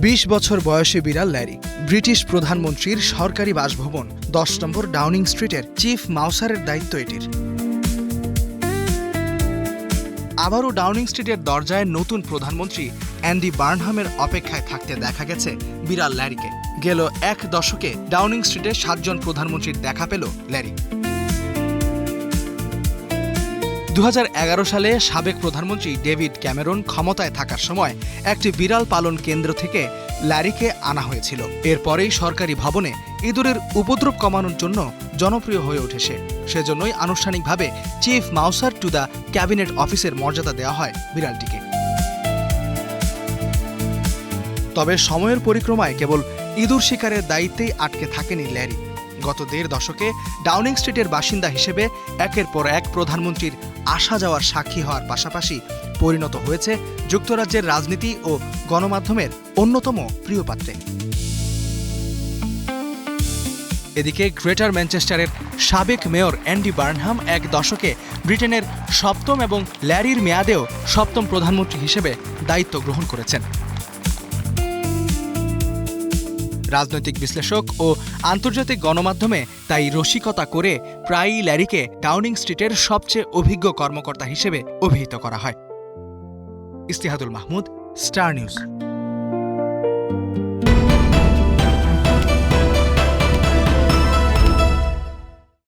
২০ বছর বয়সী বিড়াল ল্যারি ব্রিটিশ প্রধানমন্ত্রীর সরকারি বাসভবন ১০ নম্বর ডাউনিং স্ট্রিটের চিফ মাউসারের দায়িত্ব এটির। আবারও ডাউনিং স্ট্রিটের দরজায় নতুন প্রধানমন্ত্রী অ্যান্ডি বার্নহামের অপেক্ষায় থাকতে দেখা গেছে বিড়াল ল্যারিকে। গেল এক দশকে ডাউনিং স্ট্রিটে ৭ জন প্রধানমন্ত্রীর দেখা পেল ল্যারি। ২০১১ সালে সাবেক প্রধানমন্ত্রী ডেভিড ক্যামেরন ক্ষমতায় থাকার সময় একটি বিড়াল পালন কেন্দ্র থেকে ল্যারিকে আনা হয়েছিল। এরপরেই সরকারি ভবনে ইঁদুরের উপদ্রব কমানোর জন্য জনপ্রিয় হয়ে ওঠে সে। সেজন্যই আনুষ্ঠানিকভাবে চিফ মাউসার টু দ্য ক্যাবিনেট অফিসের মর্যাদা দেওয়া হয় বিড়ালটিকে। তবে সময়ের পরিক্রমায় কেবল ইঁদুর শিকারের দায়িত্বেই আটকে থাকেনি ল্যারি। গত ১.৫ দশকে ডাউনিং স্ট্রিটের বাসিন্দা হিসেবে একের পর এক প্রধানমন্ত্রীর আসা যাওয়ার সাক্ষী হওয়ার পাশাপাশি পরিণত হয়েছে যুক্তরাজ্যের রাজনীতি ও গণমাধ্যমের অন্যতম প্রিয় পাত্রে। এদিকে গ্রেটার ম্যানচেস্টারের সাবেক মেয়র অ্যান্ডি বার্নহাম এক দশকে ব্রিটেনের ৭ম এবং ল্যারির মেয়াদেও ৭ম প্রধানমন্ত্রী হিসেবে দায়িত্ব গ্রহণ করেছেন। রাজনৈতিক বিশ্লেষক ও আন্তর্জাতিক গণমাধ্যমে তাই রসিকতা করে প্রায়ই ল্যারিকে ডাউনিং স্ট্রিটের সবচেয়ে অভিজ্ঞ কর্মকর্তা হিসেবে অভিহিত করা হয়। ইস্তিহাদুল মাহমুদ, স্টার নিউজ।